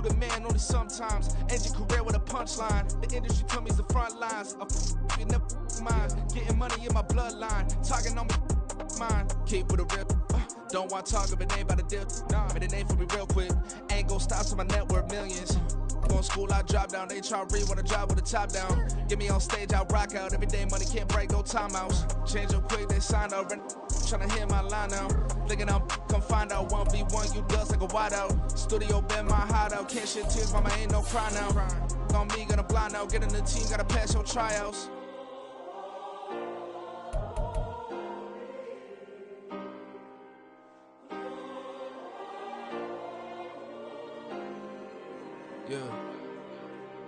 shoot a man only sometimes. End your career with a punchline. The industry told me it's the front lines. You never mind. Getting money in my bloodline. Talking on me, mine. Keep with a rip. Don't want to talk if it ain't about a dip. Nah, but it ain't for me real quick. Ain't gon' stop till my net worth millions. Going to school, I drop down. They try to read when I drop with the top down. Get me on stage, I rock out. Every day money can't break, no timeouts. Change up quick, they sign up. Tryna hear my line now. Thinking I'm come find out 1v1, you dust like a wideout. Studio been my hideout. Can't shed tears, mama ain't no cry now. On me, gonna blind out. Get in the team, gotta pass your tryouts.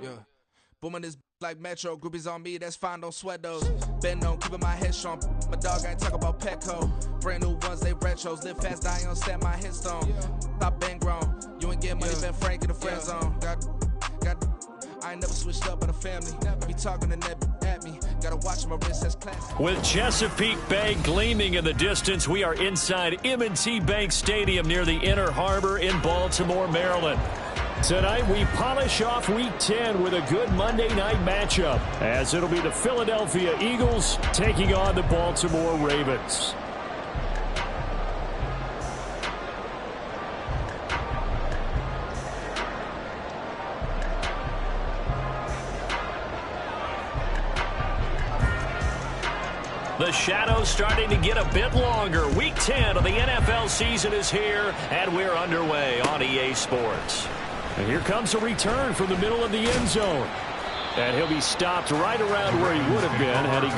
Yeah. Booming this like Metro. Groupies on me, that's fine, don't sweat those. Been on, keeping my head strong. My dog ain't talk about Petco. Brand new ones, they retros. Live fast, die on set my headstone. Stop been grown. You ain't get money, been Frank in the friend zone. I ain't never switched up in a family. Be talking to net at me. Gotta watch my wrist, that's classic. With Chesapeake Bay gleaming in the distance, we are inside M&T Bank Stadium near the Inner Harbor in Baltimore, Maryland. Tonight, we polish off Week 10 with a good Monday night matchup, as it'll be the Philadelphia Eagles taking on the Baltimore Ravens. The shadows starting to get a bit longer. Week 10 of the NFL season is here, and we're underway on EA Sports. And here comes a return from the middle of the end zone. And he'll be stopped right around where he would have been had he...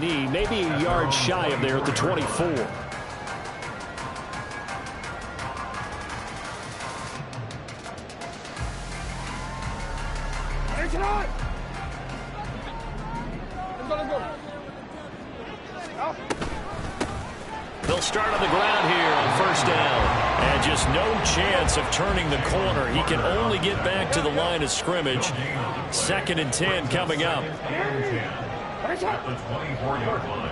knee, maybe a yard shy of there at the 24. They'll start on the ground here on first down. And just no chance of turning the corner. He can only get back to the line of scrimmage. 2nd and 10 coming up. At the 24-yard line.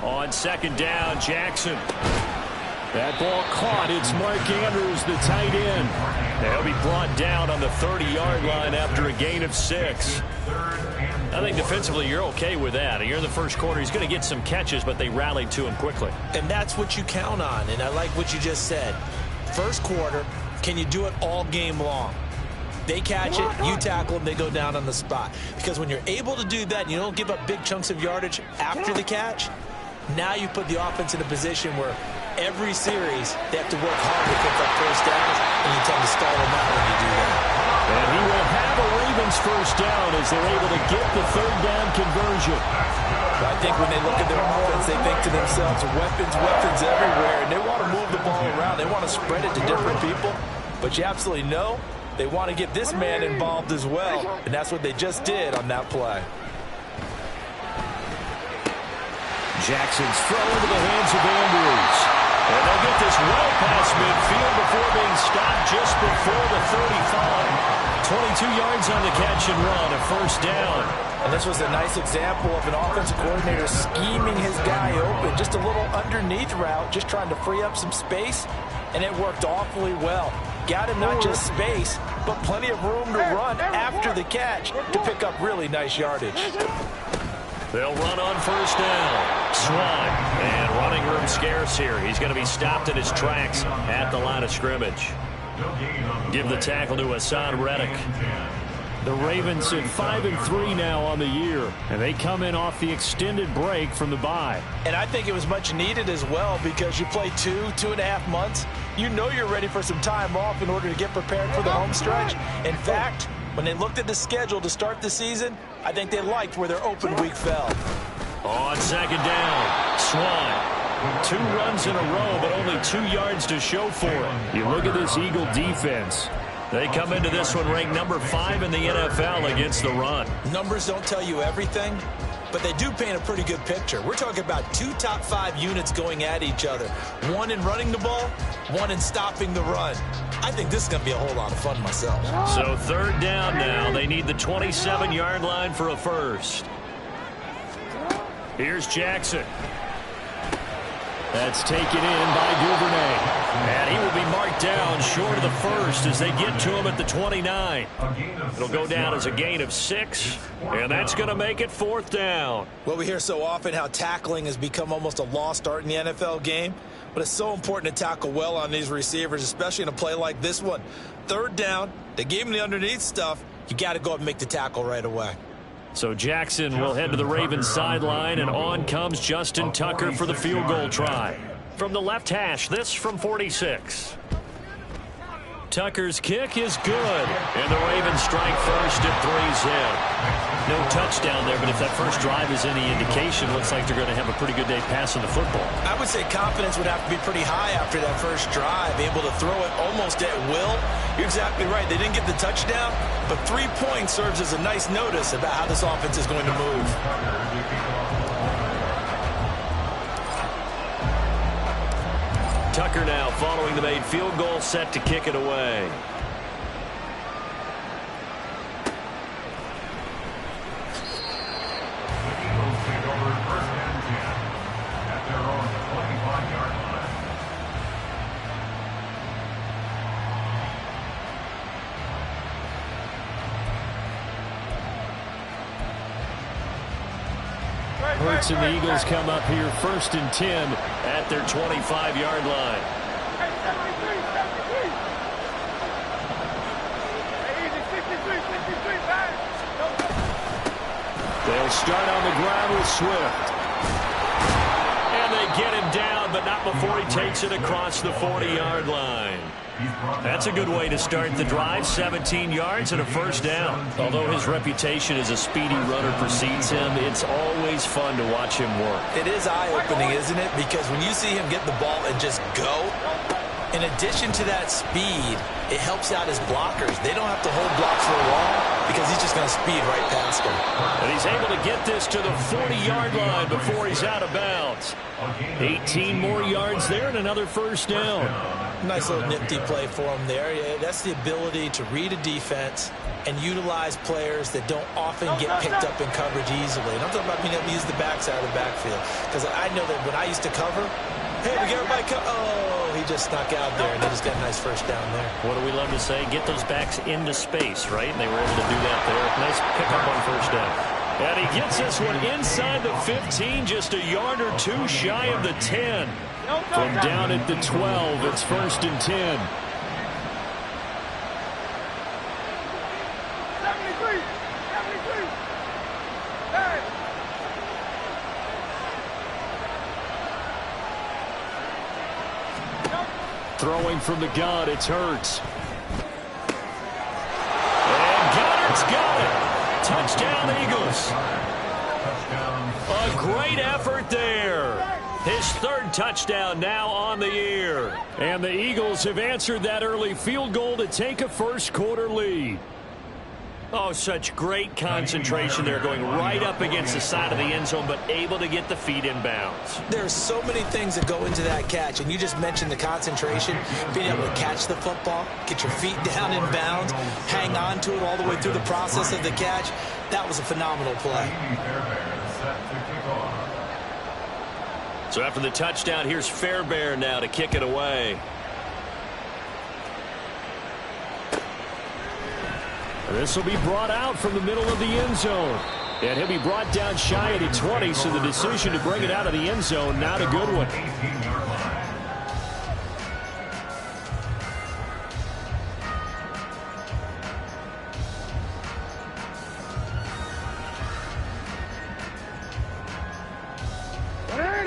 On 2nd down, Jackson. That ball caught. It's Mark Andrews, the tight end. They'll be brought down on the 30-yard line after a gain of 6. I think defensively you're okay with that. You're in the first quarter. He's going to get some catches, but they rallied to him quickly. And that's what you count on, and I like what you just said. First quarter, can you do it all game long? They catch it, you tackle them, they go down on the spot. Because when you're able to do that and you don't give up big chunks of yardage after the catch, now you put the offense in a position where every series they have to work hard to pick up first downs, and you tend to stall them out when you do that. And he will have a Ravens first down as they're able to get the 3rd down conversion. I think when they look at their offense, they think to themselves, weapons everywhere, and they want to move the ball around. They want to spread it to different people, but you absolutely know they want to get this man involved as well, and that's what they just did on that play. Jackson's throw into the hands of Andrews. And they'll get this well past midfield before being stopped just before the 35. 22 yards on the catch and run, a first down. And this was a nice example of an offensive coordinator scheming his guy open. Just a little underneath route, just trying to free up some space, and it worked awfully well. Got him not just space, but plenty of room to run after the catch to pick up really nice yardage. They'll run on first down. Swan, and running room scarce here. He's going to be stopped in his tracks at the line of scrimmage. Give the tackle to Hassan Reddick. The Ravens at 5-3 now on the year, and they come in off the extended break from the bye. And I think it was much needed as well, because you play 2.5 months. You know you're ready for some time off in order to get prepared for the home stretch. In fact, when they looked at the schedule to start the season, I think they liked where their open week fell. On second down, Swan. 2 runs in a row, but only 2 yards to show for it. You look at this Eagle defense. They come into this one ranked number 5 in the NFL against the run. Numbers don't tell you everything, but they do paint a pretty good picture. We're talking about 2 top 5 units going at each other. 1 in running the ball, 1 in stopping the run. I think this is going to be a whole lot of fun myself. So 3rd down now. They need the 27-yard line for a first. Here's Jackson. That's taken in by Duvernay. And he will be marked down short of the first as they get to him at the 29. It'll go down as a gain of 6, and that's going to make it 4th down. Well, we hear so often how tackling has become almost a lost art in the NFL game, but it's so important to tackle well on these receivers, especially in a play like this one. 3rd down, they gave him the underneath stuff. You got to go up and make the tackle right away. So Jackson will head to the Ravens sideline, and on comes Justin Tucker for the field goal try. From the left hash, this from 46. Tucker's kick is good, and the Ravens strike first at 3-zip. No touchdown there, but if that first drive is any indication, looks like they're going to have a pretty good day passing the football. I would say confidence would have to be pretty high after that first drive, able to throw it almost at will. You're exactly right. They didn't get the touchdown, but 3 points serves as a nice notice about how this offense is going to move. Tucker now following the made field goal, set to kick it away. Hurts and the Eagles come up here 1st and 10 at their 25-yard line. They'll start on the ground with Swift. And they get him down, but not before he takes it across the 40-yard line. That's a good way to start the drive. 17 yards and a first down. Although his reputation as a speedy runner precedes him, it's always fun to watch him work. It is eye-opening, isn't it? Because when you see him get the ball and just go, in addition to that speed, it helps out his blockers. They don't have to hold blocks for long because he's just going to speed right past them. And he's able to get this to the 40-yard line before he's out of bounds. 18 more yards there and another first down. Nice little nifty play for him there. Yeah, that's the ability to read a defense and utilize players that don't often get picked up in coverage easily. And I'm talking about being able to use the backside of the backfield. Because I know that when I used to cover, hey, we get everybody oh, he just snuck out there, and they just got a nice first down there. What do we love to say? Get those backs into space, right? And they were able to do that there. Nice pickup on first down. And he gets this one inside the 15, just a yard or 2 shy of the 10. From down at the 12, it's 1st and 10. Throwing from the gun, it's Hurts. And Goddard's got it. Touchdown, Eagles. A great effort there. His 3rd touchdown now on the year. And the Eagles have answered that early field goal to take a first-quarter lead. Oh, such great concentration there, going right up against the side of the end zone, but able to get the feet in bounds. There's so many things that go into that catch, and you just mentioned the concentration, being able to catch the football, get your feet down in bounds, hang on to it all the way through the process of the catch. That was a phenomenal play. So after the touchdown, here's Fairbairn now to kick it away. This will be brought out from the middle of the end zone. And he'll be brought down shy of the 20, so the decision to bring it out of the end zone, not a good one.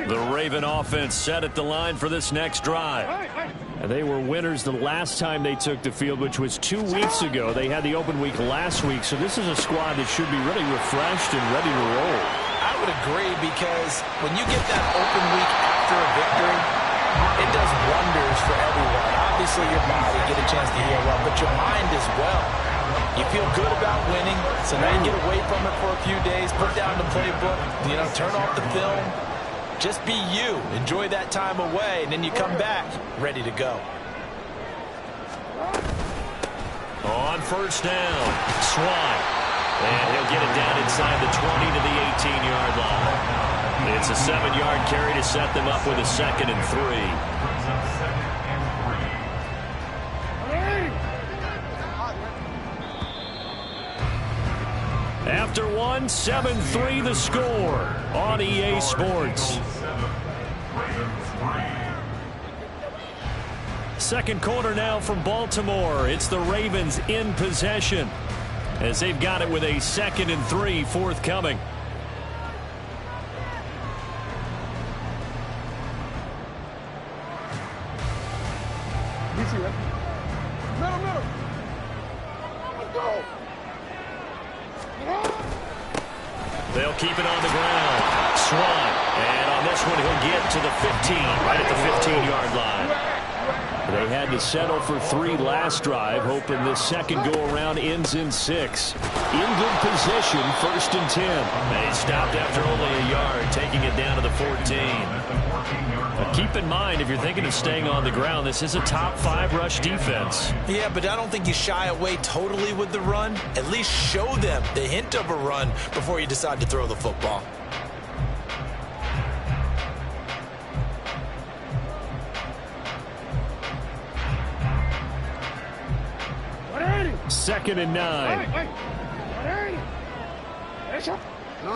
The Raven offense set at the line for this next drive. And they were winners the last time they took the field, which was 2 weeks ago. They had the open week last week, so this is a squad that should be really refreshed and ready to roll. I would agree, because when you get that open week after a victory, it does wonders for everyone. Obviously, your body get a chance to heal up, but your mind as well. You feel good about winning, so now you get away from it for a few days, put down the playbook, turn off the film. Just be you. Enjoy that time away, and then you come back ready to go. On first down, Swan. And he'll get it down inside the 20 to the 18-yard line. It's a 7-yard carry to set them up with a 2nd and 3. After one, 7-3 the score on EA Sports. Second quarter now from Baltimore. It's the Ravens in possession as they've got it with a 2nd and 3 forthcoming. Middle. Let's go. They'll keep it on the ground. Swan. And on this one, he'll get to the 15, right at the 15-yard line. They had to settle for 3 last drive, hoping this second go-around ends in 6. In good position, 1st and 10. And he stopped after only a yard, taking it down to the 14. But keep in mind, if you're thinking of staying on the ground, this is a top 5 rush defense. Yeah, but I don't think you shy away totally with the run. At least show them the hint of a run before you decide to throw the football. Second and 9.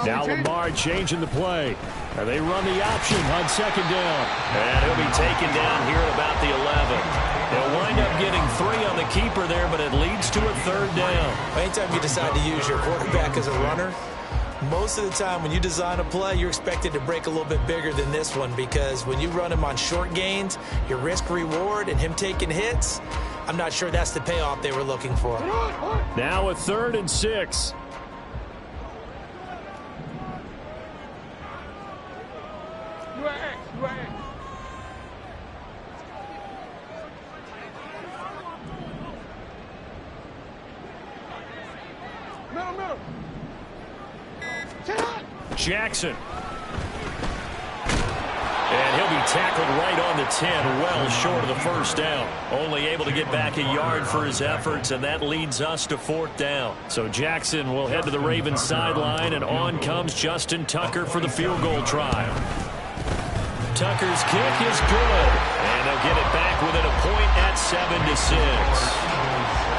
Now Lamar changing the play. And they run the option on 2nd down. And he'll be taken down here at about the 11. They'll wind up getting 3 on the keeper there, but it leads to a 3rd down. Anytime you decide to use your quarterback as a runner, most of the time when you design a play, you're expected to break a little bit bigger than this one, because when you run him on short gains, your risk-reward and him taking hits, I'm not sure that's the payoff they were looking for. Now a 3rd and 6. Middle. Jackson. And he'll be tackled right on the 10, well short of the 1st down. Only able to get back a yard for his efforts, and that leads us to 4th down. So Jackson will head to the Ravens sideline, and on comes Justin Tucker for the field goal try. Tucker's kick is good, and they'll get it back within a point at 7-6.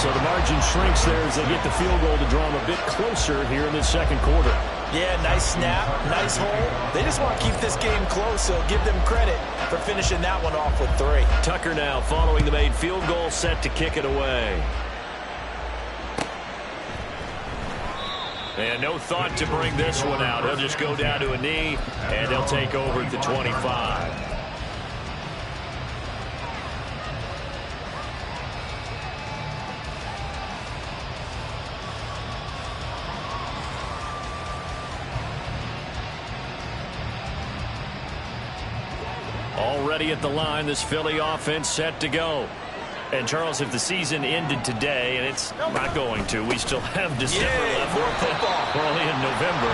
So the margin shrinks there as they get the field goal to draw them a bit closer here in the second quarter. Yeah, nice snap, nice hole. They just want to keep this game close, so give them credit for finishing that one off with 3. Tucker now following the made field goal, set to kick it away. And no thought to bring this one out. He'll just go down to a knee, and they'll take over at the 25. Already at the line, this Philly offense set to go. And, Charles, if the season ended today, and it's not going to, we still have December left. We're only in November.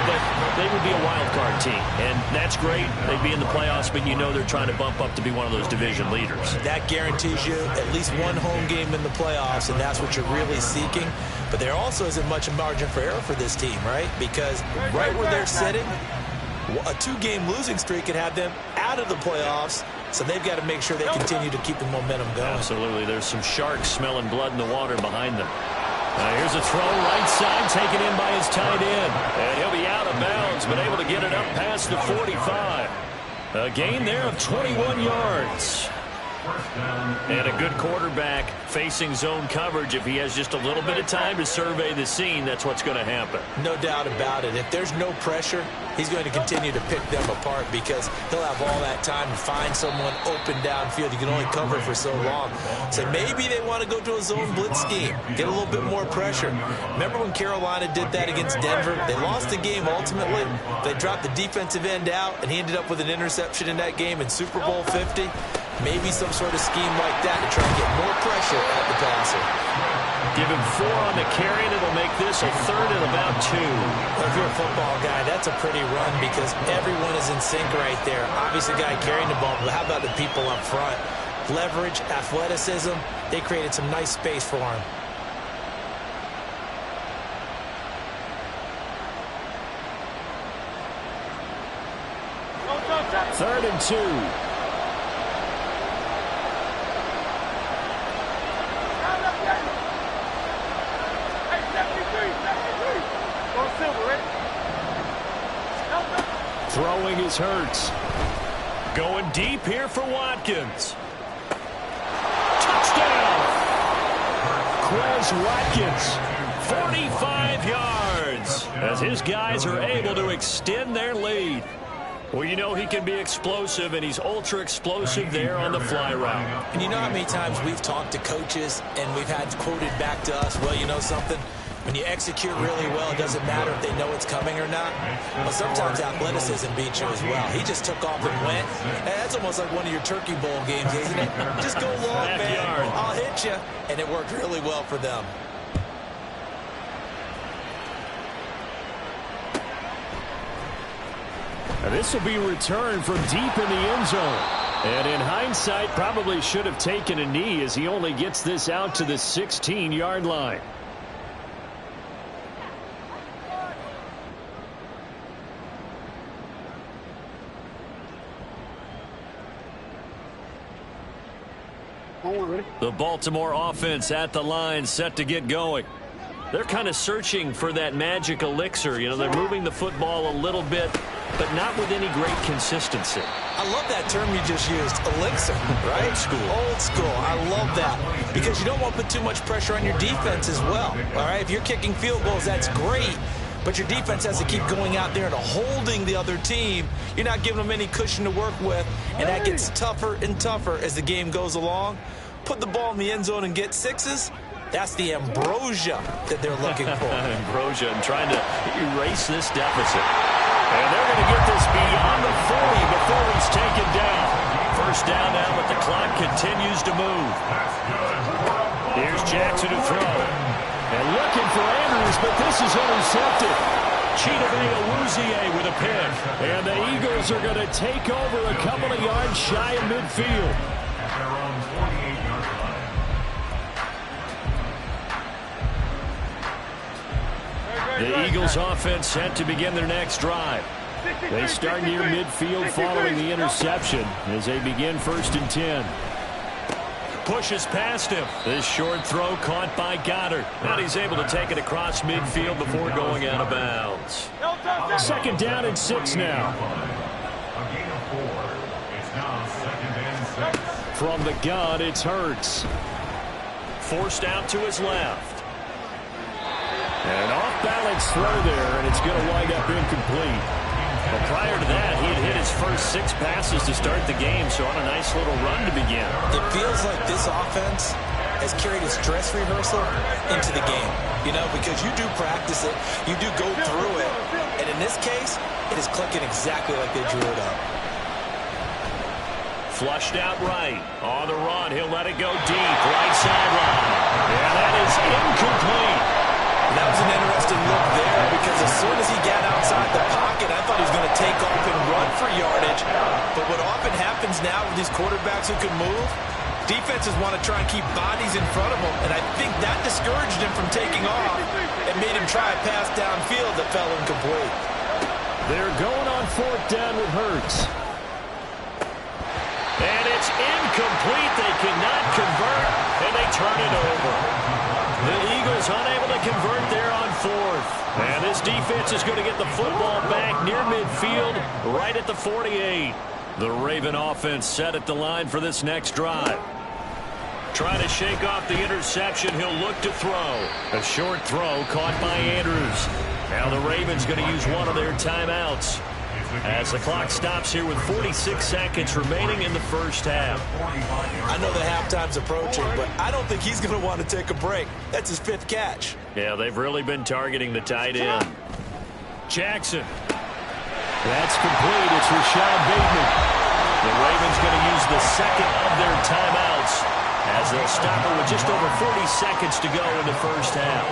But they would be a wild card team. And that's great. They'd be in the playoffs, but you know they're trying to bump up to be one of those division leaders. That guarantees you at least one home game in the playoffs, and that's what you're really seeking. But there also isn't much margin for error for this team, right? Because right where they're sitting, a 2-game losing streak could have them out of the playoffs, so they've got to make sure they continue to keep the momentum going. Absolutely. There's some sharks smelling blood in the water behind them. Here's a throw right side, taken in by his tight end. And he'll be out of bounds, but able to get it up past the 45. A gain there of 21 yards. And a good quarterback facing zone coverage, if he has just a little bit of time to survey the scene, that's what's going to happen. No doubt about it. If there's no pressure, he's going to continue to pick them apart because he'll have all that time to find someone open downfield. You can only cover for so long. So maybe they want to go to a zone blitz scheme, get a little bit more pressure. Remember when Carolina did that against Denver? They lost the game ultimately. They dropped the defensive end out, and he ended up with an interception in that game in Super Bowl 50. Maybe some sort of scheme like that to try and get more pressure at the passer. Give him 4 on the carry, and it'll make this a 3rd and about 2. Well, if you're a football guy, that's a pretty run because everyone is in sync right there. Obviously, the guy carrying the ball, but how about the people up front? Leverage, athleticism, they created some nice space for him. Third and 2. Throwing is Hurts. Going deep here for Watkins. Touchdown! Quez Watkins, 45 yards, as his guys are able to extend their lead. Well, you know he can be explosive, and he's ultra-explosive there on the fly route. And you know how many times we've talked to coaches and we've had quoted back to us, well, you know something? When you execute really well, it doesn't matter if they know it's coming or not. But sometimes athleticism beats you as well. He just took off and went. And that's almost like one of your Turkey Bowl games, isn't it? Just go long, man. I'll hit you. And it worked really well for them. And this will be returned from deep in the end zone. And in hindsight, probably should have taken a knee as he only gets this out to the 16-yard line. The Baltimore offense at the line, set to get going. They're kind of searching for that magic elixir. You know, they're moving the football a little bit, but not with any great consistency. I love that term you just used, elixir, right? Old school. Old school. I love that because you don't want to put too much pressure on your defense as well, all right? If you're kicking field goals, that's great, but your defense has to keep going out there and holding the other team. You're not giving them any cushion to work with, and that gets tougher and tougher as the game goes along. Put the ball in the end zone and get 6s. That's the ambrosia that they're looking for. Ambrosia and trying to erase this deficit. And they're going to get this beyond the 40 before he's taken down. First down now, but the clock continues to move. Here's Jackson to throw. And looking for Andrews, but this is intercepted. Chidobe Awuzie with a pick. And the Eagles are going to take over a couple of yards shy of midfield. The Eagles offense set to begin their next drive. They start near midfield following the interception as they begin 1st and 10. Pushes past him. This short throw caught by Goddard. Now he's able to take it across midfield before going out of bounds. 2nd down and 6 now. From the gun, it's Hurts. Forced out to his left. And off-balance throw there, and it's going to wind up incomplete. But prior to that, he had hit his first 6 passes to start the game, so on a nice little run to begin. It feels like this offense has carried its dress rehearsal into the game, you know, because you do practice it, you do go through it, and in this case, it is clicking exactly like they drew it up. Flushed out right. On the run, he'll let it go deep. Right sideline. Yeah, that is incomplete. That was an interesting look there because as soon as he got outside the pocket, I thought he was going to take off and run for yardage. But what often happens now with these quarterbacks who can move, defenses want to try and keep bodies in front of them, and I think that discouraged him from taking off and made him try a pass downfield that fell incomplete. They're going on 4th down with Hurts. And it's incomplete. They cannot convert, and they turn it over. The Eagles unable to convert there on 4th. And this defense is going to get the football back near midfield, right at the 48. The Raven offense set at the line for this next drive. Trying to shake off the interception. He'll look to throw. A short throw caught by Andrews. Now the Ravens going to use one of their timeouts as the clock stops here with 46 seconds remaining in the first half. I know the halftime's approaching, but I don't think he's going to want to take a break. That's his 5th catch. Yeah, they've really been targeting the tight end. Jackson. That's complete. It's Rashad Bateman. The Ravens going to use the second of their timeouts as they'll stop it with just over 40 seconds to go in the first half.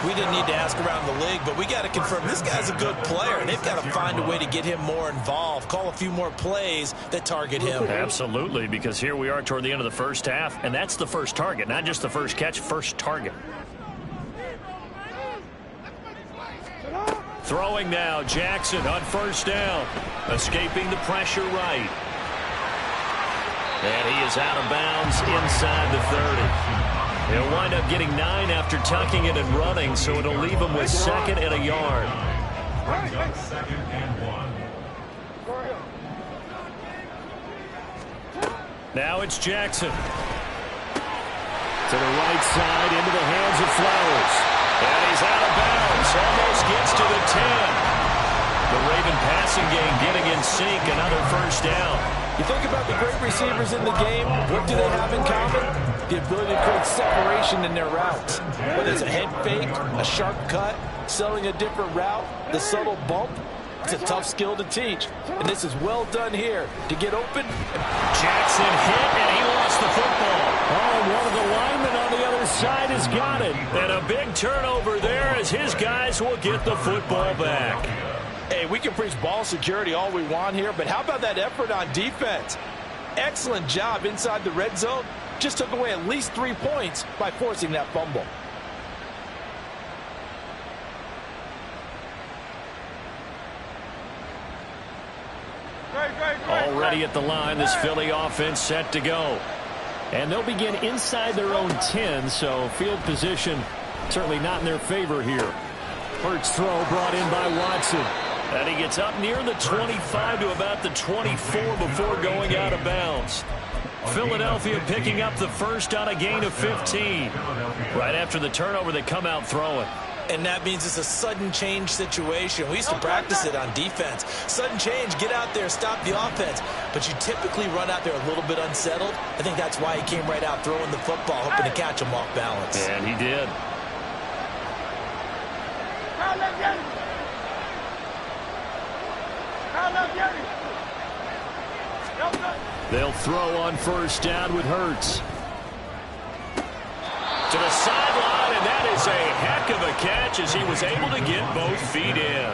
We didn't need to ask around the league, but we got to confirm this guy's a good player. They've got to find a way to get him more involved, call a few more plays that target him. Absolutely, because here we are toward the end of the first half, and that's the first target, not just the first catch, first target. Throwing now, Jackson on first down, escaping the pressure right. And he is out of bounds inside the 30. He'll wind up getting 9 after tucking it and running, so it'll leave him with 2nd and a yard. Brings up 2nd and 1. Now it's Jackson. To the right side, into the hands of Flowers. And he's out of bounds, almost gets to the 10. The Raven passing game getting in sync, another first down. You think about the great receivers in the game, what do they have in common? The ability to create separation in their routes. Whether it's a head fake, a sharp cut, selling a different route, the subtle bump, it's a tough skill to teach. And this is well done here to get open. Jackson hit, and he lost the football. Oh, one of the linemen on the other side has got it. And a big turnover there as his guys will get the football back. Hey, we can preach ball security all we want here, but how about that effort on defense? Excellent job inside the red zone. Just took away at least 3 points by forcing that fumble. Already at the line, this Philly offense set to go. And they'll begin inside their own 10, so field position certainly not in their favor here. Hurts throw brought in by Watson. And he gets up near the 25 to about the 24 before going out of bounds. Philadelphia picking up the first on a gain of 15. Right after the turnover, they come out throwing. And that means it's a sudden change situation. We used to practice it on defense. Sudden change, get out there, stop the offense. But you typically run out there a little bit unsettled. I think that's why he came right out throwing the football, hoping to catch him off balance. And he did. They'll throw on first down with Hurts. To the sideline, and that is a heck of a catch as he was able to get both feet in.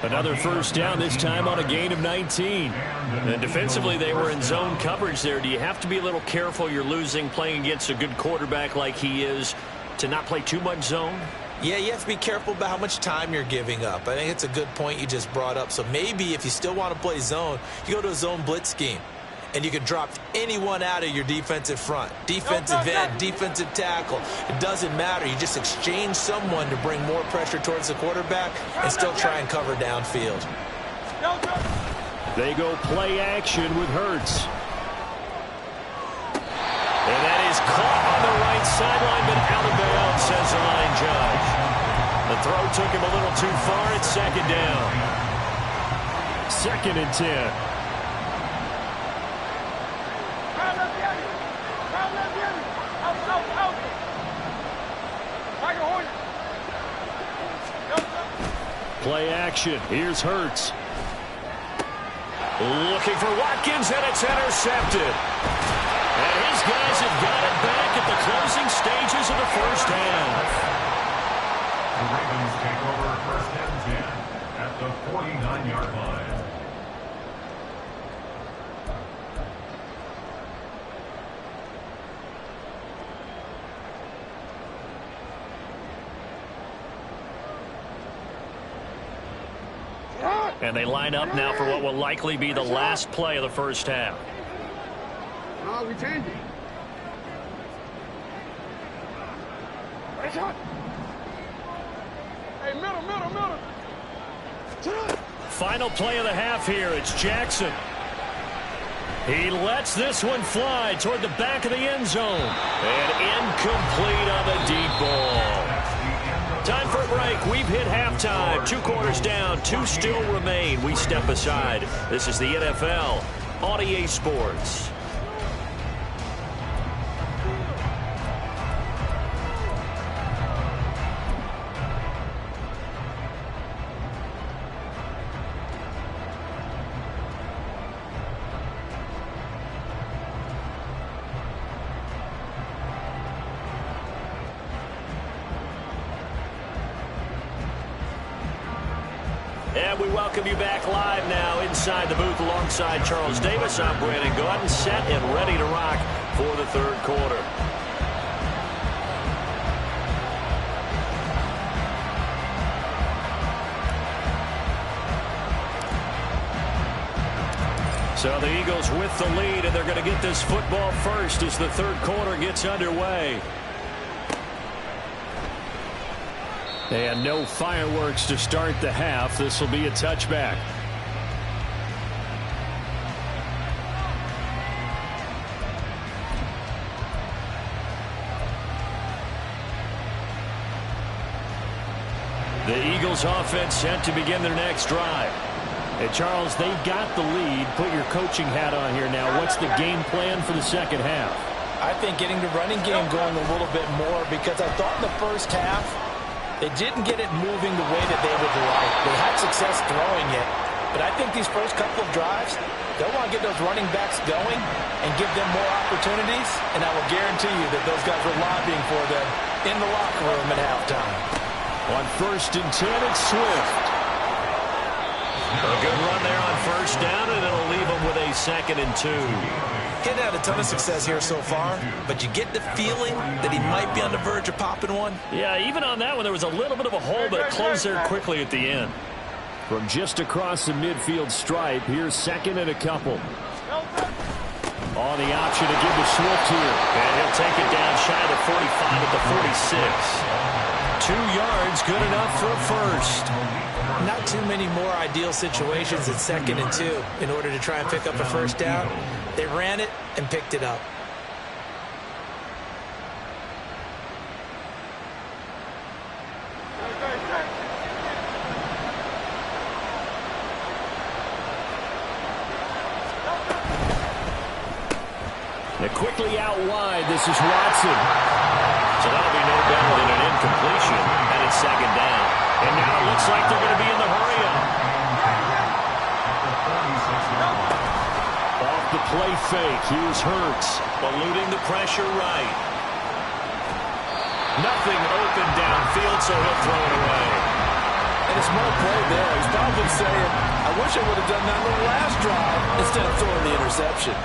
Another first down, this time on a gain of 19. And defensively, they were in zone coverage there. Do you have to be a little careful? You're losing playing against a good quarterback like he is to not play too much zone? Yeah, you have to be careful about how much time you're giving up. I think it's a good point you just brought up. So maybe if you still want to play zone, you go to a zone blitz scheme. And you can drop anyone out of your defensive front. Defensive end, defensive tackle. It doesn't matter. You just exchange someone to bring more pressure towards the quarterback and still try and cover downfield. They go play action with Hurts. And that is caught on the right sideline, but out of bounds, says the line judge. The throw took him a little too far. It's 2nd down. 2nd and 10. Play action. Here's Hurts. Looking for Watkins, and it's intercepted. And his guys have got it back at the closing stages of the first half. The Ravens take over 1st and 10 at the 49-yard line. And they line up now for what will likely be the last play of the first half. No, we changed it. Hey, middle. Final play of the half here. It's Jackson. He lets this one fly toward the back of the end zone. And incomplete on the deep ball. Time for a break. We've hit halftime. 2 quarters down. 2 still remain. We step aside. This is the NFL on EA Sports. And we welcome you back live now inside the booth alongside Charles Davis. I'm Brandon Gaudin, set and ready to rock for the third quarter. So the Eagles with the lead, and they're going to get this football first as the third quarter gets underway. And no fireworks to start the half. This will be a touchback. The Eagles offense set to begin their next drive. Hey, Charles, they've got the lead. Put your coaching hat on here now. What's the game plan for the second half? I think getting the running game going a little bit more, because I thought in the first half they didn't get it moving the way that they would like. They had success throwing it, but I think these first couple of drives, they'll want to get those running backs going and give them more opportunities, and I will guarantee you that those guys were lobbying for them in the locker room at halftime. On 1st and 10, it's Swift. A good run there on first down, and it'll leave them with a 2nd and 2. Getting had a ton of success here so far, but you get the feeling that he might be on the verge of popping one. Yeah, even on that one, there was a little bit of a hole, but it closed there quickly at the end. From just across the midfield stripe, here's 2nd and a couple. On the option to give to Swift here. And he'll take it down shy of the 45 at the 46. 2 yards, good enough for a first. Not too many more ideal situations at 2nd and 2 in order to try and pick up a first down. They ran it and picked it up. They're quickly out wide. This is Watson. So that'll be no better than an incompletion, and it's 2nd down. And now it looks like they're going to be in the hurry-up. Off the play fake, here's Hurts, eluding the pressure right. Nothing open downfield, so he'll throw it away. And a smart play there. He's probably saying, I wish I would have done that on the last drive instead of throwing the interception.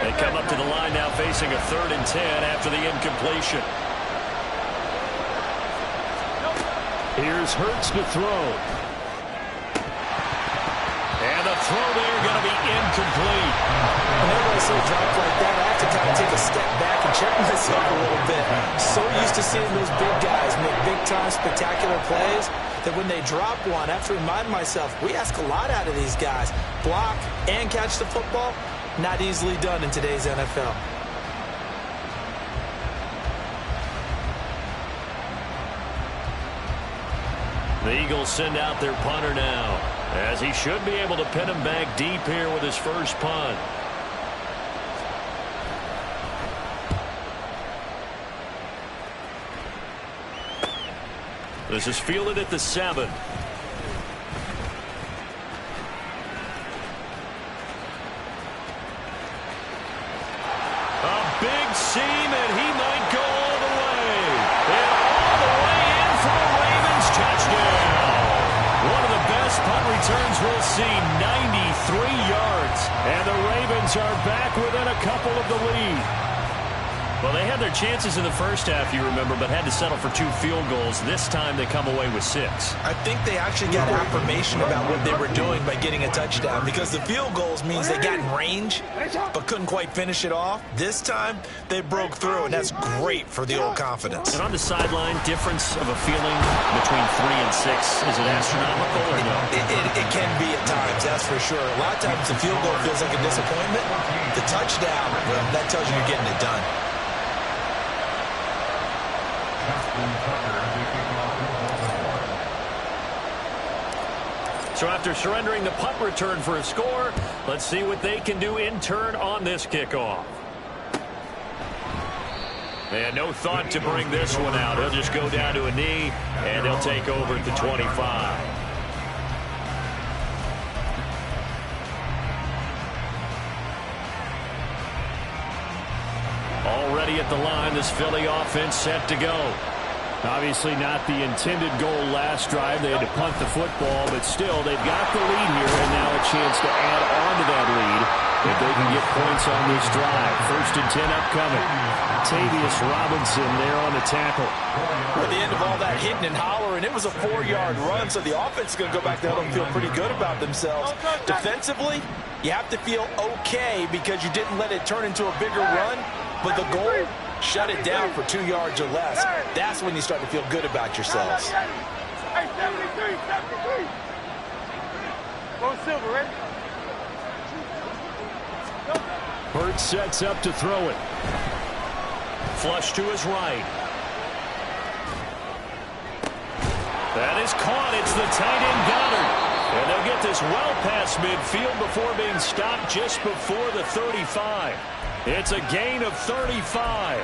They come up to the line now facing a 3rd and 10 after the incompletion. Here's Hurts to throw. And the throw there going to be incomplete. Whenever I see a drop like that, I have to kind of take a step back and check myself a little bit. So used to seeing those big guys make big-time spectacular plays that when they drop one, I have to remind myself, we ask a lot out of these guys. Block and catch the football, not easily done in today's NFL. The Eagles send out their punter now, as he should be able to pin him back deep here with his first punt. This is fielded at the 7. A big seam, and he might go all the way. And all the way in for a Ravens touchdown. One of the best punt returns we'll see, 93 yards. And the Ravens are back within a couple of the lead. Well, they had their chances in the first half, you remember, but had to settle for 2 field goals. This time they come away with 6. I think they actually got affirmation about what they were doing by getting a touchdown, because the field goals means they got in range but couldn't quite finish it off. This time they broke through, and that's great for the old confidence. And on the sideline, difference of a feeling between 3 and 6, is it astronomical or no? It can be at times, that's for sure. A lot of times the field goal feels like a disappointment. The touchdown, well, that tells you you're getting it done. So after surrendering the punt return for a score, let's see what they can do in turn on this kickoff. They had no thought to bring this one out. He'll just go down to a knee, and he'll take over at the 25. Already at the line, this Philly offense set to go. Obviously not the intended goal last drive. They had to punt the football, but still, they've got the lead here, and now a chance to add on to that lead if they can get points on this drive. 1st and 10 upcoming. Tavius Robinson there on the tackle. At the end of all that hitting and hollering, it was a 4-yard run, so the offense is going to go back to help them feel pretty good about themselves. Defensively, you have to feel okay because you didn't let it turn into a bigger run, but the goal, shut it down for 2 yards or less. That's when you start to feel good about yourselves. Hey, 73, 73. Go Silver, ready? Hurts sets up to throw it. Flush to his right. That is caught. It's the tight end Goddard. And they'll get this well past midfield before being stopped just before the 35. It's a gain of 35.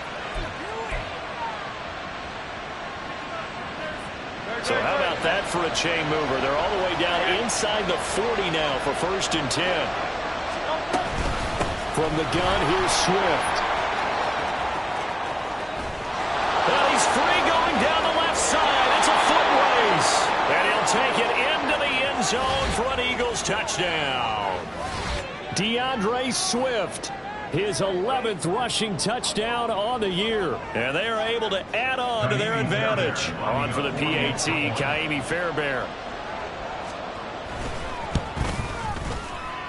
So how about that for a chain mover? They're all the way down inside the 40 now for 1st and 10. From the gun, here's Swift. And he's free going down the left side. It's a foot race. And he'll take it into the end zone for an Eagles touchdown. DeAndre Swift, his 11th rushing touchdown on the year. And they are able to add on to their advantage. On for the PAT, Kaimi Fairbairn.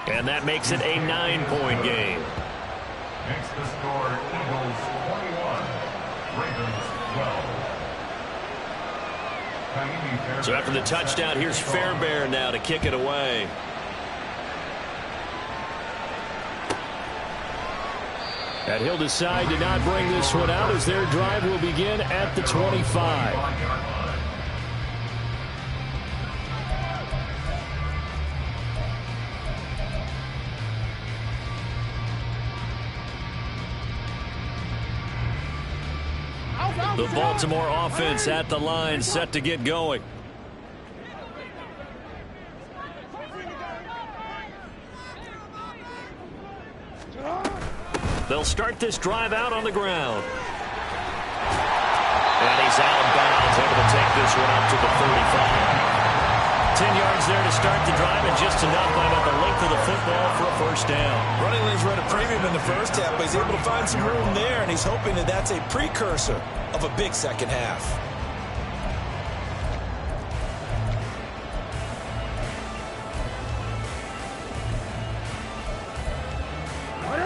And that makes it a 9-point game. Makes the score Eagles 21, Ravens 12. So after the touchdown, here's Fairbairn now to kick it away. And he'll decide to not bring this one out as their drive will begin at the 25. The Baltimore offense at the line, set to get going. They'll start this drive out on the ground. And he's out of bounds, able to take this one up to the 35. 10 yards there to start the drive, and just enough by about the length of the football for a 1st down. Running lanes were at a premium in the first half, but he's able to find some room there, and he's hoping that that's a precursor of a big second half.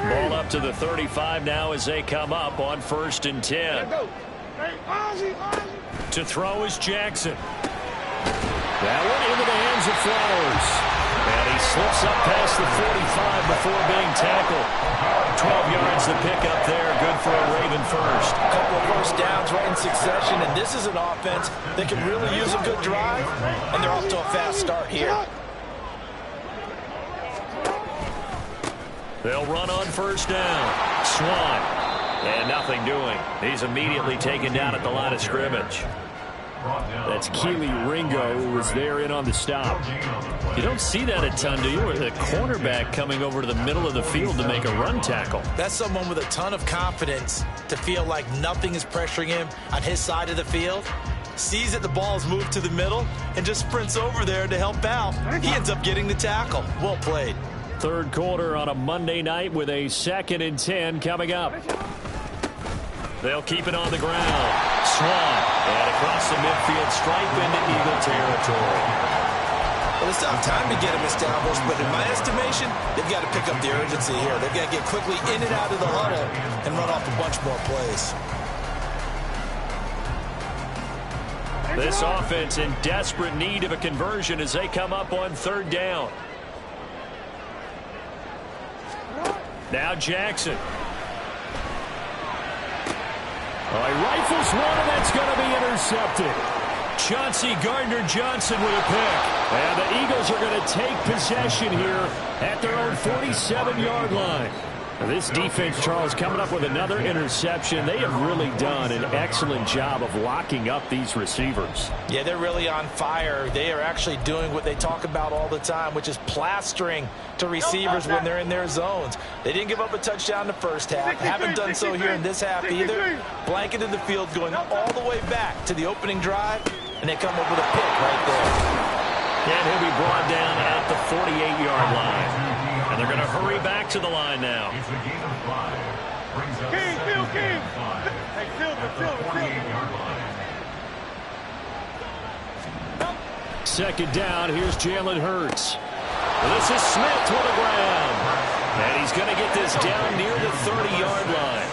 Ball up to the 35 now as they come up on 1st and 10. To throw is Jackson. That one into the hands of Flowers. And he slips up past the 45 before being tackled. 12 yards to pick up there. Good for a Raven first. A couple of first downs right in succession, and this is an offense that can really use a good drive, and they're off to a fast start here. They'll run on 1st down. Swan. And nothing doing. He's immediately taken down at the line of scrimmage. That's Keely Ringo, who was there in on the stop. You don't see that a ton, do you? A cornerback coming over to the middle of the field to make a run tackle. That's someone with a ton of confidence to feel like nothing is pressuring him on his side of the field. Sees that the ball is moved to the middle and just sprints over there to help out. He ends up getting the tackle. Well played. 3rd quarter on a Monday night with a 2nd and 10 coming up. They'll keep it on the ground. Swan. And across the midfield stripe into Eagle territory. Well, it's not time to get him established, but in my estimation, they've got to pick up the urgency here. They've got to get quickly in and out of the huddle and run off a bunch more plays. This offense in desperate need of a conversion as they come up on third down. Now Jackson. Oh, he rifles one, and that's going to be intercepted. Chauncey Gardner-Johnson with a pick. And the Eagles are going to take possession here at their own 47-yard line. This defense, Charles, coming up with another interception. They have really done an excellent job of locking up these receivers. Yeah, they're really on fire. They are actually doing what they talk about all the time, which is plastering to receivers when they're in their zones. They didn't give up a touchdown in the first half. Haven't done so here in this half either. Blanketed the field going all the way back to the opening drive, and they come up with a pick right there. And he'll be brought down at the 48-yard line. And they're going to hurry back to the line now. It's a gain of 5. Brings up King, Phil, King. 5. Hey, Silver. 48-yard line. Second down, here's Jalen Hurts. This is Smith with a grab. And he's going to get this down near the 30-yard line.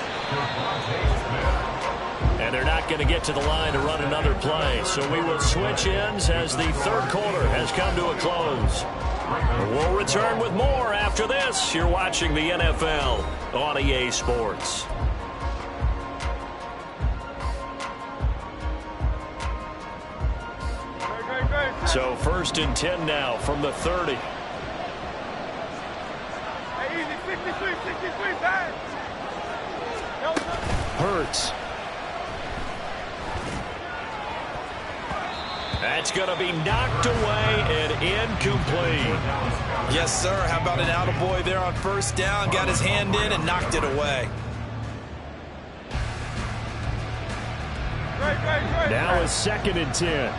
And they're not going to get to the line to run another play. So we will switch ends as the third quarter has come to a close. We'll return with more after this. You're watching the NFL on EA Sports. So first and 10 now from the 30. Hey, easy, 63, back. Hurts. That's going to be knocked away and incomplete. Yes, sir. How about an attaboy there on first down? Got his hand in and knocked it away. Great. Now a second and 10.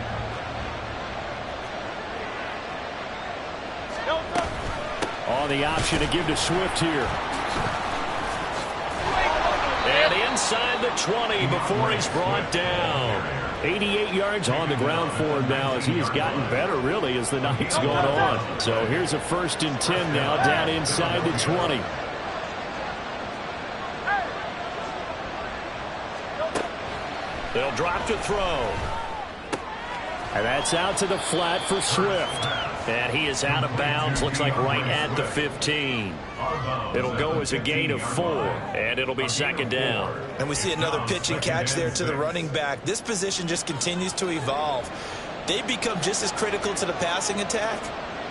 On the option to give to Swift here. And inside the 20 before he's brought down. 88 yards on the ground for him now as he has gotten better, really, as the night's gone on. So here's a first and 10 now down inside the 20. They'll drop to throw. And that's out to the flat for Swift. And he is out of bounds, looks like right at the 15. It'll go as a gain of 4, and it'll be second down. And we see another pitch and catch there to the running back. This position just continues to evolve. They become just as critical to the passing attack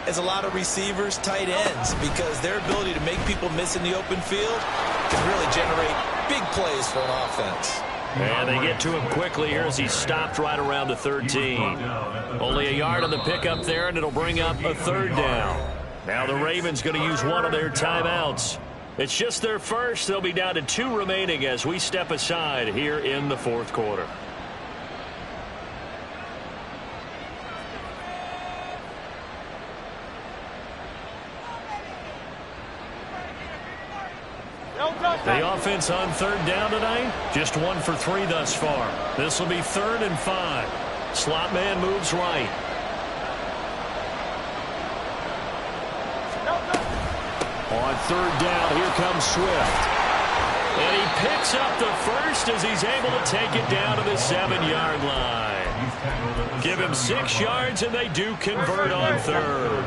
as a lot of receivers, tight ends, because their ability to make people miss in the open field can really generate big plays for an offense. And they get to him quickly here as he's stopped right around the 13. Only a yard on the pickup there, and it'll bring up a third down. Now the Ravens going to use one of their timeouts. It's just their first. They'll be down to 2 remaining as we step aside here in the fourth quarter. The offense on third down tonight, just 1 for 3 thus far. This will be 3rd and 5. Slot man moves right. On third down, here comes Swift. And he picks up the first as he's able to take it down to the 7-yard line. Give him 6 yards, and they do convert on third.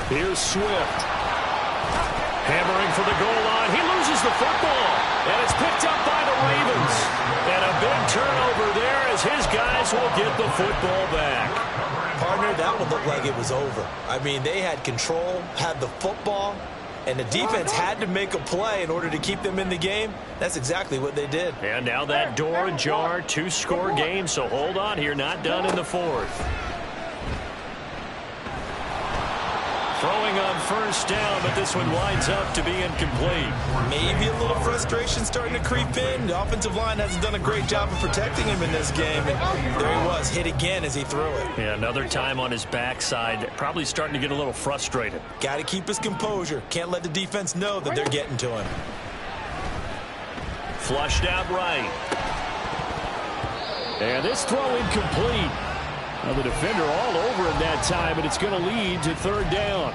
Here's Swift. Hammering for the goal line. He loses the football. And it's picked up by the Ravens. And a big turnover there as his guys will get the football back. Partner, that would look like it was over. I mean, they had control, had the football, and the defense had to make a play in order to keep them in the game. That's exactly what they did. And now that door ajar, 2-score game. So hold on here, not done in the fourth. Throwing on first down, but this one winds up to be incomplete. Maybe a little frustration starting to creep in. The offensive line hasn't done a great job of protecting him in this game. And there he was, hit again as he threw it. Yeah, another time on his backside. Probably starting to get a little frustrated. Got to keep his composure. Can't let the defense know that they're getting to him. Flushed out right. And this throw incomplete. Well, the defender all over him that time, and it's going to lead to third down.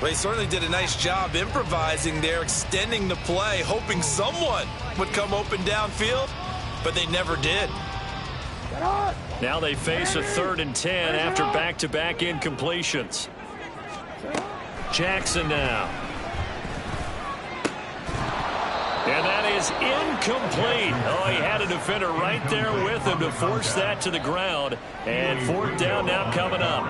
Well, he certainly did a nice job improvising there, extending the play, hoping someone would come open downfield, but they never did. Now they face a 3rd and 10 after back-to-back incompletions. Jackson now. And that is incomplete. Oh, he had a defender right there with him to force that to the ground. And 4th down now coming up.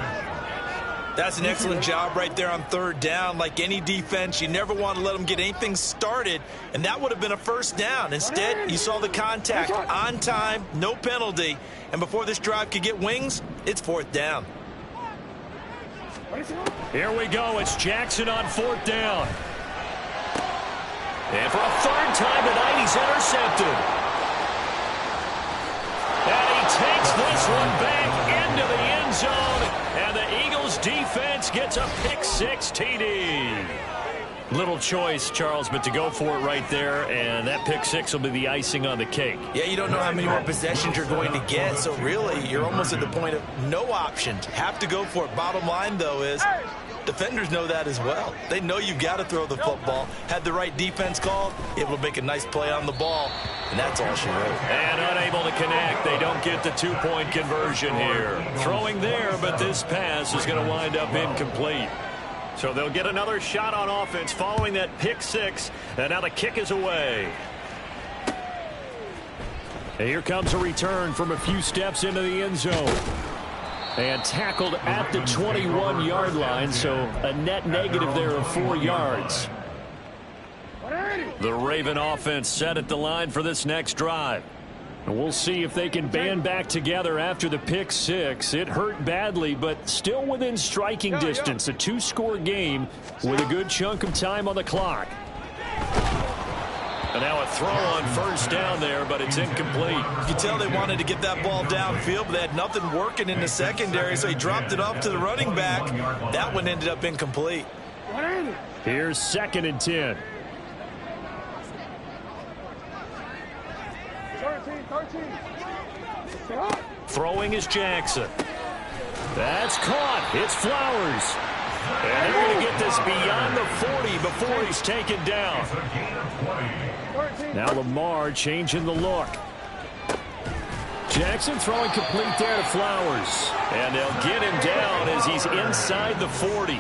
That's an excellent job right there on 3rd down. Like any defense, you never want to let them get anything started, and that would have been a 1st down. Instead, you saw the contact on time, no penalty, and before this drive could get wings, it's 4th down. Here we go. It's Jackson on 4th down. And for a 3rd time tonight, he's intercepted. And he takes this one back into the end zone. And the Eagles defense gets a pick-6 TD. Little choice, Charles, but to go for it right there, and that pick-6 will be the icing on the cake. Yeah, you don't know how many more possessions you're going to get, so really, you're almost at the point of no options. Have to go for it. Bottom line, though, is defenders know that as well. They know you've got to throw the football. Had the right defense called, able to make a nice play on the ball, and that's all she wrote. And unable to connect. They don't get the 2-point conversion here. Throwing there, but this pass is going to wind up incomplete. So they'll get another shot on offense following that pick-6, and now the kick is away. And here comes a return from a few steps into the end zone. And tackled at the 21-yard line, so a net negative there of 4 yards. The Raven offense set at the line for this next drive. And we'll see if they can band back together after the pick-6. It hurt badly, but still within striking distance. A 2-score game with a good chunk of time on the clock. And now a throw on 1st down there, but it's incomplete. You can tell they wanted to get that ball downfield, but they had nothing working in the secondary, so he dropped it off to the running back. That one ended up incomplete. Here's 2nd and 10. 13. Throwing is Jackson. That's caught. It's Flowers. And they're going to get this beyond the 40 before he's taken down. Now Lamar changing the look. Jackson throwing complete there to Flowers. And they'll get him down as he's inside the 40.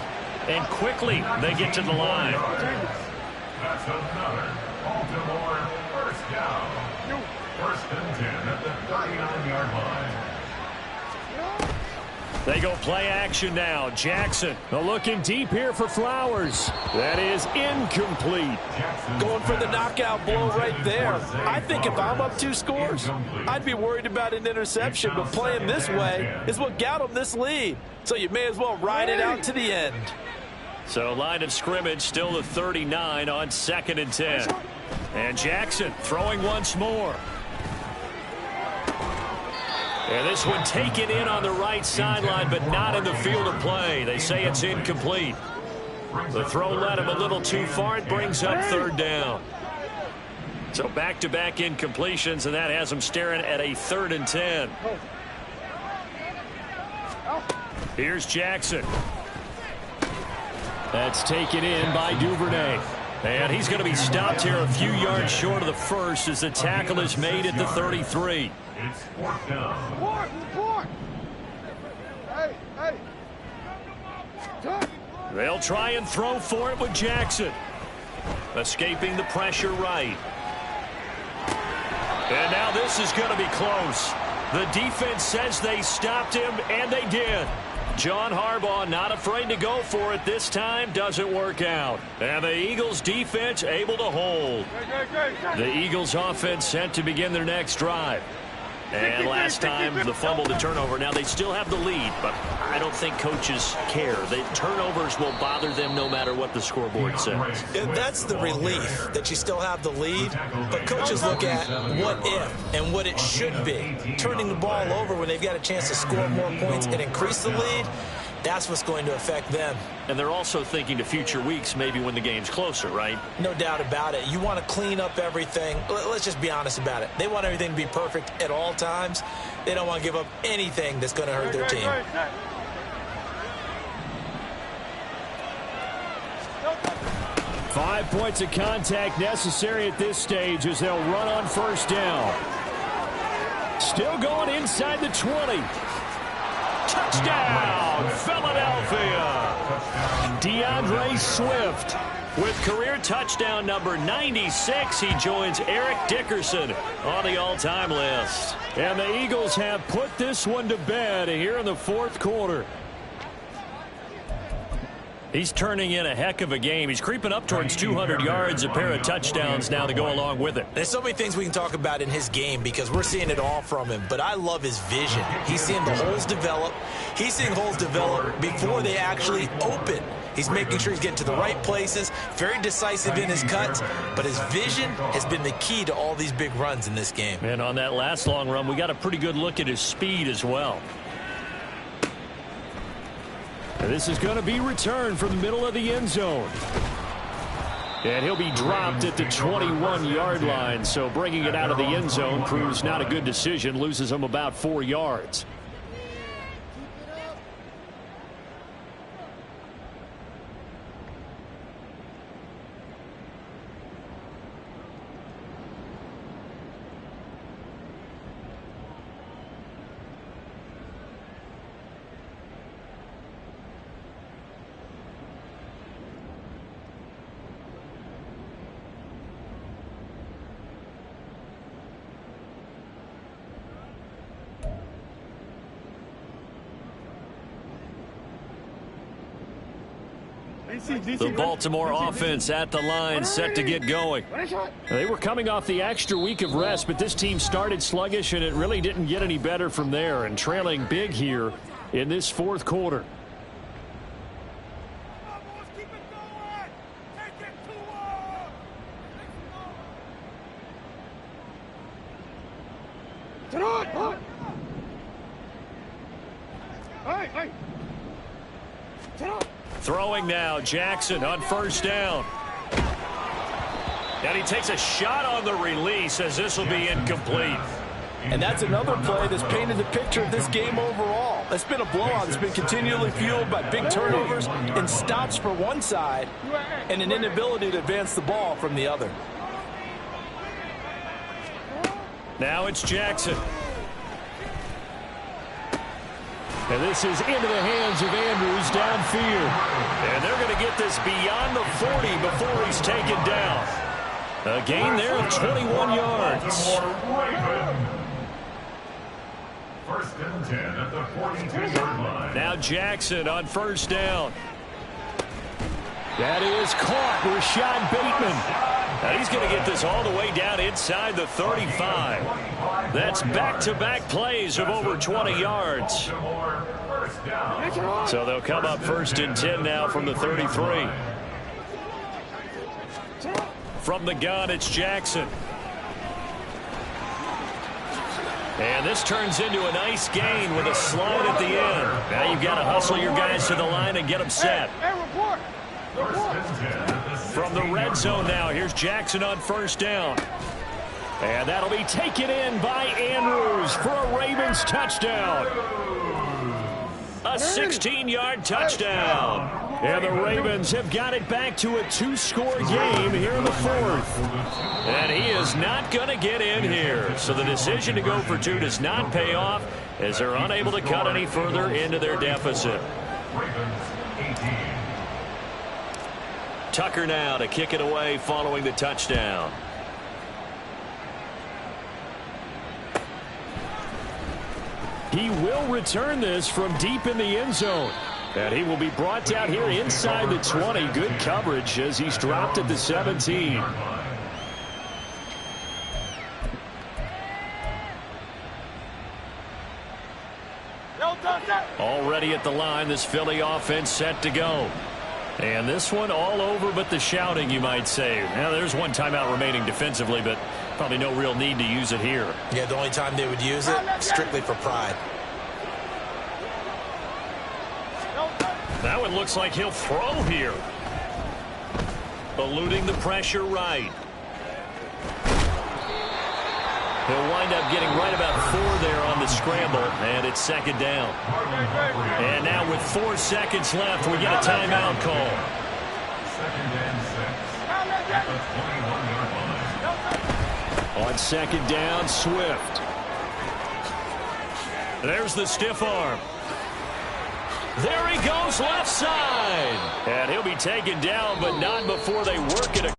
And quickly they get to the line. That's another Baltimore 1st down. 1st and 10 at the 39-yard line. They go play action now. Jackson looking deep here for Flowers. That is incomplete. Going for the knockout blow right there. I think if I'm up 2 scores, I'd be worried about an interception, but playing this way is what got them this lead. So you may as well ride it out to the end. So line of scrimmage still the 39 on 2nd and 10. And Jackson throwing once more. And this one taken in on the right sideline, but not in the field of play. They say it's incomplete. The throw led him a little too far. It brings up 3rd down. So back-to-back incompletions, and that has him staring at a 3rd and 10. Here's Jackson. That's taken in by Duvernay. And he's going to be stopped here a few yards short of the first as the tackle is made at the 33. It's 4th down. Report. Hey. They'll try and throw for it with Jackson. Escaping the pressure right. And now this is going to be close. The defense says they stopped him, and they did. John Harbaugh not afraid to go for it this time. Doesn't work out. And the Eagles defense able to hold. The Eagles offense set to begin their next drive. And last time, the fumble to turnover. Now, they still have the lead, but I don't think coaches care. The turnovers will bother them no matter what the scoreboard says. That's the relief, that you still have the lead. But coaches look at what if and what it should be. Turning the ball over when they've got a chance to score more points and increase the lead, that's what's going to affect them. And they're also thinking to future weeks, maybe when the game's closer, right? No doubt about it. You want to clean up everything. Let's just be honest about it. They want everything to be perfect at all times. They don't want to give up anything that's going to hurt their team. 5 points of contact necessary at this stage as they'll run on first down. Still going inside the 20. Touchdown, Philadelphia. DeAndre Swift with career touchdown number 96. He joins Eric Dickerson on the all-time list. And the Eagles have put this one to bed here in the fourth quarter. He's turning in a heck of a game. He's creeping up towards 200 yards, a pair of touchdowns now to go along with it. There's so many things we can talk about in his game because we're seeing it all from him, but I love his vision. He's seeing the holes develop. He's seeing holes develop before they actually open. He's making sure he's getting to the right places, very decisive in his cuts, but his vision has been the key to all these big runs in this game. And on that last long run, we got a pretty good look at his speed as well. This is going to be returned from the middle of the end zone. And he'll be dropped at the 21-yard line. So bringing it out of the end zone proves not a good decision. Loses him about 4 yards. The Baltimore offense at the line, set to get going. They were coming off the extra week of rest, but this team started sluggish, and it really didn't get any better from there, and trailing big here in this fourth quarter. Throwing now, Jackson on first down. And he takes a shot on the release as this will be incomplete. And that's another play that's painted the picture of this game overall. It's been a blowout. It's been continually fueled by big turnovers and stops for one side and an inability to advance the ball from the other. Now it's Jackson. And this is into the hands of Andrews downfield. And they're going to get this beyond the 40 before he's taken down. A gain there of 21 yards. First and 10 at the 42-yard line. Now Jackson on first down. That is caught. Rashad Bateman. Now he's going to get this all the way down inside the 35. That's back-to-back plays of over 20 yards. So they'll come up first and 10 now from the 33. From the gun, it's Jackson. And this turns into a nice gain with a slide at the end. Now you've got to hustle your guys to the line and get them set. From the red zone now, here's Jackson on first down. And that'll be taken in by Andrews for a Ravens touchdown. A 16-yard touchdown. And the Ravens have got it back to a 2-score game here in the fourth. And he is not going to get in here. So the decision to go for 2 does not pay off as they're unable to cut any further into their deficit. Tucker now to kick it away following the touchdown. He will return this from deep in the end zone. And he will be brought down here inside the 20. Good coverage as he's dropped at the 17. ready at the line. This Philly offense set to go. And this one all over but the shouting, you might say. Now, there's one timeout remaining defensively, but probably no real need to use it here. Yeah, the only time they would use it, strictly for pride. That one looks like he'll throw here. Eluding the pressure right. He'll wind up getting right about 4 there on the scramble, and it's second down. And now with 4 seconds left, we get a timeout call. 2nd and 6 at the 21-yard line. On second down, Swift. There's the stiff arm. There he goes, left side. And he'll be taken down, but not before they work it.